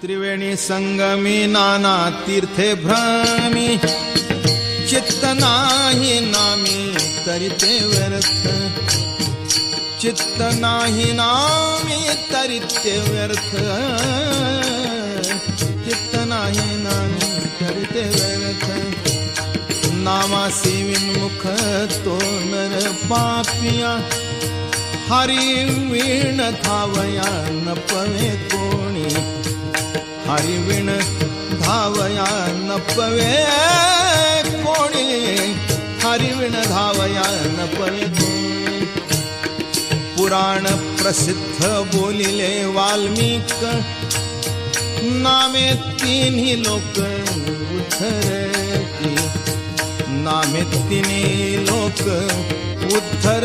त्रिवेणी संगमी नाना तीर्थे भ्रमी, चित्त नाही नामी तरिते व्यर्थ, चित्त नाही नामी तरिते व्यर्थ, चित्त नाही नामी तरिते व्यर्थ। नामासी विन्मुख तो नर पापिया, हरि वीण धावया न पवे कोणी, हरि वीण धावया न पवे कोणी, हरि वीण धावया न पवे कोणी। पुराण प्रसिद्ध बोलिले वाल्मीक, नामे तिन्ही लोक उद्धरती, नामे तिन्ही लोक उद्धर